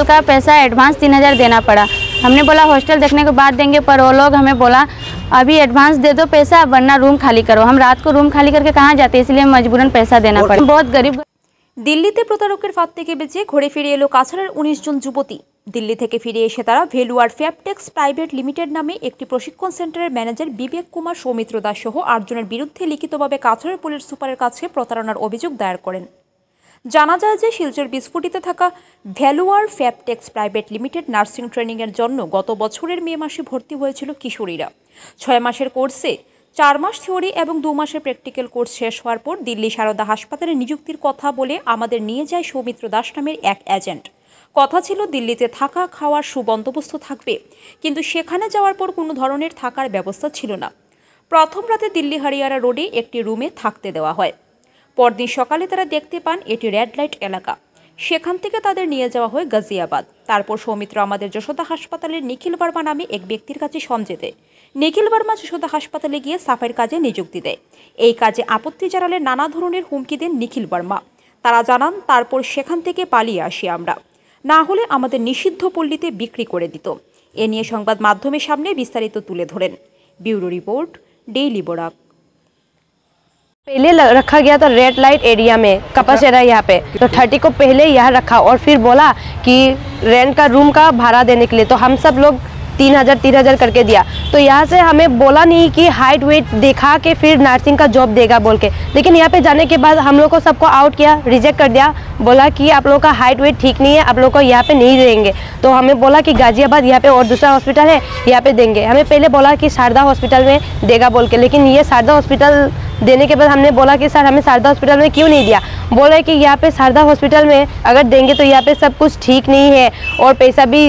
का पैसा एडवांस 3000 देना पड़ा। हमने बोला हॉस्टल देखने के बाद देंगे, पर वो लोग हमें बोला अभी एडवांस दे दो पैसा वरना रूम खाली करो। हम रात को रूम खाली करके कहाँ जाते, इसलिए मजबूरन पैसा देना पड़ा। बहुत गरीब। দিল্লিতে প্রতারকের ফাঁদ থেকে বেঁচে ঘরে ফিরে এলো কাছাড়ের 19 জন যুবতী। দিল্লি থেকে ফিরে এসে তারা ভেলুয়ার ফ্যাবটেক্স প্রাইভেট লিমিটেড নামে একটি প্রশিক্ষণ সেন্টারের ম্যানেজার বিবেক কুমার, সৌমিত্র দাস সহ 8 জনের বিরুদ্ধে লিখিতভাবে কাছাড়ের পুলিশ সুপারের কাছে প্রতারণার অভিযোগ দায়ের করেন। জানা যায় যে শিলচর বিস্ফোটিতে থাকা ভেলুয়ার ফ্যাবটেক্স প্রাইভেট লিমিটেড নার্সিং ট্রেনিংয়ের জন্য গত বছরের মে মাসে ভর্তি হয়েছিল কিশোরীরা। 6 মাসের কোর্সে 4 মাস থিওরি এবং 2 মাসের প্র্যাকটিক্যাল কোর্স শেষ হওয়ার পর দিল্লি সারদা হাসপাতালে নিযুক্তির কথা বলে আমাদের নিয়ে যায় সৌমিত্র দাস নামের এক এজেন্ট। কথা ছিল দিল্লিতে থাকা খাওয়ার সুবন্দোবস্ত থাকবে, কিন্তু সেখানে যাওয়ার পর কোনো ধরনের থাকার ব্যবস্থা ছিল না। প্রথম রাতে দিল্লি হরিয়ানা রোডে একটি রুমে থাকতে দেওয়া হয়। পরদিন সকালে তারা দেখতে পান এটি রেড লাইট এলাকা। সেখান থেকে তাদের নিয়ে যাওয়া হয় গাজিয়াবাদ। তারপর সৌমিত্র আমাদের যশোদা হাসপাতালের নিখিল বর্মা নামে এক ব্যক্তির কাছে সমঝে দেয়। নিখিল বর্মা যশোদা হাসপাতালে গিয়ে সাফাইয়ের কাজে নিযুক্তি দেয়। এই কাজে আপত্তি জানালে নানা ধরনের হুমকি দেন নিখিল বর্মা। তারা জানান তারপর সেখান থেকে পালিয়ে আসি আমরা, না হলে আমাদের নিষিদ্ধ পল্লীতে বিক্রি করে দিত। এ নিয়ে সংবাদ মাধ্যমের সামনে বিস্তারিত তুলে ধরেন। Bureau report, daily Borak. पहले रखा गया था रेड लाइट एरिया में कपासेरा यहाँ पे, तो 30 को पहले यहाँ रखा और फिर बोला कि रेंट का रूम का भाड़ा देने के लिए, तो हम सब लोग 3000 करके दिया। तो यहाँ से हमें बोला नहीं कि हाइट वेट दिखा के फिर नर्सिंग का जॉब देगा बोल के, लेकिन यहाँ पे जाने के बाद हम लोग को सबको आउट किया, रिजेक्ट कर दिया। बोला कि आप लोग का हाइट वेट ठीक नहीं है, आप लोग को यहाँ पे नहीं देंगे। तो हमें बोला कि गाजियाबाद यहाँ पे और दूसरा हॉस्पिटल है यहाँ पे देंगे। हमें पहले बोला कि शारदा हॉस्पिटल में देगा बोल के, लेकिन ये शारदा हॉस्पिटल देने के बाद हमने बोला कि सर हमें शारदा हॉस्पिटल में क्यों नहीं दिया। बोल रहे कि यहाँ पे शारदा हॉस्पिटल में अगर देंगे तो यहाँ पे सब कुछ ठीक नहीं है और पैसा भी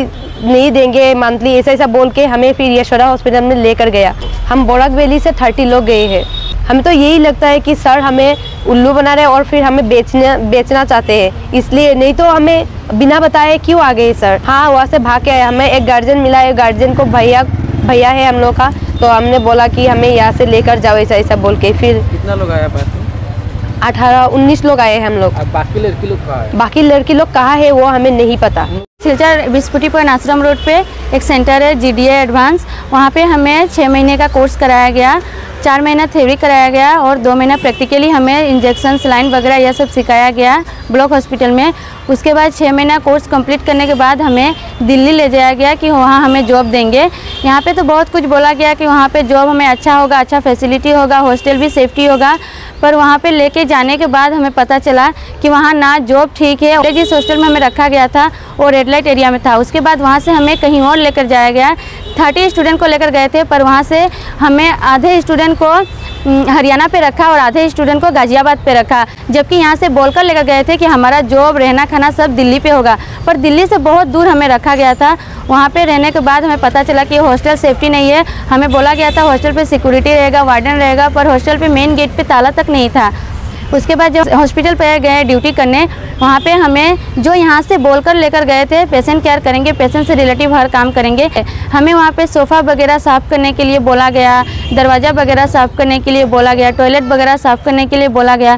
नहीं देंगे मंथली, ऐसा बोल के हमें फिर यशोदा हॉस्पिटल में लेकर गया। हम बोराक वैली से 30 लोग गए हैं। हमें तो यही लगता है कि सर हमें उल्लू बना रहे और फिर हमें बेचना चाहते हैं, इसलिए। नहीं तो हमें बिना बताए क्यों आ गए सर। हाँ, वहाँ से भाग के आए। हमें एक गार्जियन मिला है, गार्जियन को भैया है हम लोग का, तो हमने बोला कि हमें यहाँ से लेकर जाओ ऐसा बोल के। फिर कितना लोग आया? 18-19 लोग आए हैं हम लोग। बाकी लड़की लोग कहाँ है? बाकी लड़की लोग कहाँ है वो हमें नहीं पता। सिलचर बिस्फोटीपुर आश्रम रोड पे एक सेंटर है GDA एडवांस, वहाँ पे हमें 6 महीने का कोर्स कराया गया। 4 महीना थ्योरी कराया गया और 2 महीना प्रैक्टिकली हमें इंजेक्शन सलाइन वगैरह यह सब सिखाया गया ब्लॉक हॉस्पिटल में। उसके बाद 6 महीना कोर्स कंप्लीट करने के बाद हमें दिल्ली ले जाया गया कि वहाँ हमें जॉब देंगे। यहाँ पे तो बहुत कुछ बोला गया कि वहाँ पे जॉब हमें अच्छा होगा, अच्छा फैसिलिटी होगा, हॉस्टल भी सेफ्टी होगा, पर वहाँ पे लेके जाने के बाद हमें पता चला कि वहाँ ना जॉब ठीक है। जिस हॉस्टल में हमें रखा गया था वो रेड लाइट एरिया में था। उसके बाद वहाँ से हमें कहीं और लेकर जाया गया। 30 स्टूडेंट को लेकर गए थे, पर वहाँ से हमें आधे स्टूडेंट को हरियाणा पे रखा और आधे स्टूडेंट को गाजियाबाद पे रखा, जबकि यहाँ से बोलकर लेकर गए थे कि हमारा जॉब रहना खाना सब दिल्ली पे होगा, पर दिल्ली से बहुत दूर हमें रखा गया था। वहाँ पे रहने के बाद हमें पता चला कि हॉस्टल सेफ्टी नहीं है। हमें बोला गया था हॉस्टल पे सिक्योरिटी रहेगा, वार्डन रहेगा, पर हॉस्टल पे मेन गेट पे ताला तक नहीं था। उसके बाद जब हॉस्पिटल पे गए ड्यूटी करने, वहाँ पे हमें जो यहाँ से बोलकर लेकर गए थे पेशेंट केयर करेंगे, पेशेंट से रिलेटिव हर काम करेंगे, हमें वहाँ पे सोफ़ा वगैरह साफ़ करने के लिए बोला गया, दरवाज़ा वगैरह साफ़ करने के लिए बोला गया, टॉयलेट वगैरह साफ़ करने के लिए बोला गया।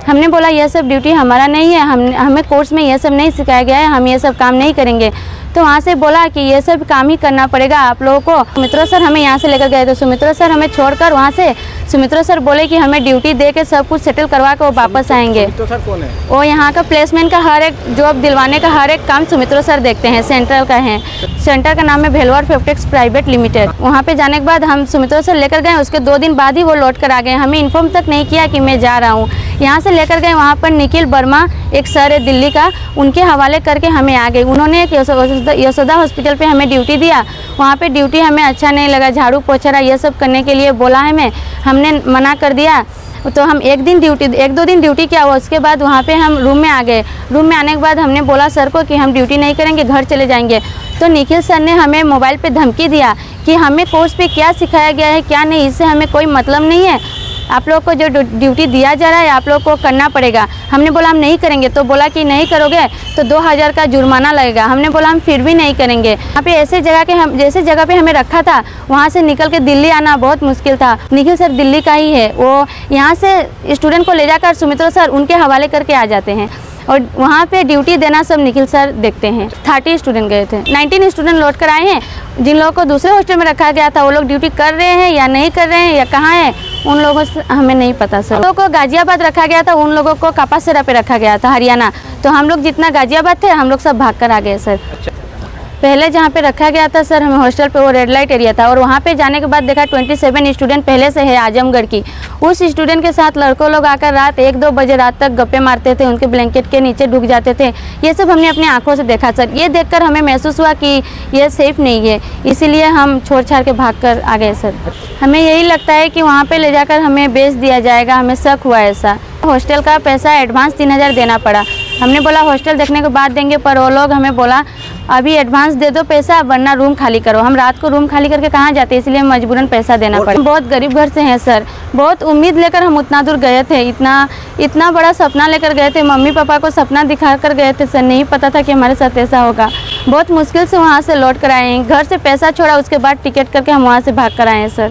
हमने बोला यह सब ड्यूटी हमारा नहीं है, हमें कोर्स में यह सब नहीं सिखाया गया है, हम ये सब काम नहीं करेंगे। तो वहाँ से बोला कि ये सब काम ही करना पड़ेगा आप लोगों को। सुमित्रा सर हमें यहाँ से लेकर गए, तो सुमित्रा सर हमें छोड़कर वहाँ से सुमित्रा सर बोले कि हमें ड्यूटी दे के सब कुछ सेटल करवा के वो वापस आएंगे। सुमित्रा सर कौन है? वो यहाँ का प्लेसमेंट का हर एक जॉब दिलवाने का हर एक काम सुमित्रा सर देखते हैं, सेंट्रल का है। सेंटर का नाम है भेलवार फैबटेक्स प्राइवेट लिमिटेड। वहाँ पे जाने के बाद हम सुमित्रा सर लेकर गए, उसके 2 दिन बाद ही वो लौट कर आ गए। हमें इन्फॉर्म तक नहीं किया कि मैं जा रहा हूँ। यहाँ से लेकर गए, वहाँ पर निखिल वर्मा एक सर है दिल्ली का, उनके हवाले करके हमें आ गए। उन्होंने एक यशोदा हॉस्पिटल पे हमें ड्यूटी दिया। वहाँ पे ड्यूटी हमें अच्छा नहीं लगा, झाड़ू पोछा ये सब करने के लिए बोला है, हमने मना कर दिया। तो हम 1-2 दिन ड्यूटी किया हुआ, उसके बाद वहाँ पे हम रूम में आ गए। रूम में आने के बाद हमने बोला सर को कि हम ड्यूटी नहीं करेंगे, घर चले जाएंगे। तो निखिल सर ने हमें मोबाइल पे धमकी दिया कि हमें कोर्स पे क्या सिखाया गया है क्या नहीं, इससे हमें कोई मतलब नहीं है, आप लोग को जो ड्यूटी दिया जा रहा है आप लोग को करना पड़ेगा। हमने बोला हम नहीं करेंगे, तो बोला कि नहीं करोगे तो 2000 का जुर्माना लगेगा। हमने बोला हम फिर भी नहीं करेंगे। यहाँ पे ऐसे जगह के जैसे जगह पे हमें रखा था, वहाँ से निकल के दिल्ली आना बहुत मुश्किल था। निखिल सर दिल्ली का ही है, वो यहाँ से स्टूडेंट को ले जाकर सुमित्रा सर उनके हवाले करके आ जाते हैं। और वहाँ पे ड्यूटी देना सब निखिल सर देखते हैं। 30 स्टूडेंट गए थे, 19 स्टूडेंट लौट कर आए हैं। जिन लोगों को दूसरे हॉस्टल में रखा गया था वो लोग ड्यूटी कर रहे हैं या नहीं कर रहे हैं या कहाँ हैं, उन लोगों से हमें नहीं पता सर। लोगों को गाजियाबाद रखा गया था, उन लोगों को कापासेरा पे रखा गया था, हरियाणा। तो हम लोग जितना गाजियाबाद थे हम लोग सब भाग कर आ गए सर। पहले जहाँ पे रखा गया था सर हमें हॉस्टल पे, वो रेड लाइट एरिया था, और वहाँ पे जाने के बाद देखा 27 स्टूडेंट पहले से है आजमगढ़ की। उस स्टूडेंट के साथ लड़कों लोग आकर रात 1-2 बजे रात तक गप्पे मारते थे, उनके ब्लैंकेट के नीचे डूब जाते थे। ये सब हमने अपनी आंखों से देखा सर। ये देखकर हमें महसूस हुआ कि ये सेफ़ नहीं है, इसीलिए हम छोड़ छाड़ के भाग कर आ गए सर। हमें यही लगता है कि वहाँ पर ले जाकर हमें बेच दिया जाएगा, हमें शक हुआ ऐसा। हॉस्टल का पैसा एडवांस 3000 देना पड़ा। हमने बोला हॉस्टल देखने के बाद देंगे, पर वो लोग हमें बोला अभी एडवांस दे दो पैसा, वरना रूम खाली करो। हम रात को रूम खाली करके कहाँ जाते, इसलिए मजबूरन पैसा देना पड़ा। बहुत गरीब घर से हैं सर, बहुत उम्मीद लेकर हम उतना दूर गए थे, इतना बड़ा सपना लेकर गए थे। मम्मी पापा को सपना दिखा कर गए थे सर, नहीं पता था कि हमारे साथ ऐसा होगा। बहुत मुश्किल से वहाँ से लौट कर आए हैं, घर से पैसा छोड़ा, उसके बाद टिकट करके हम वहाँ से भाग कर आए हैं सर।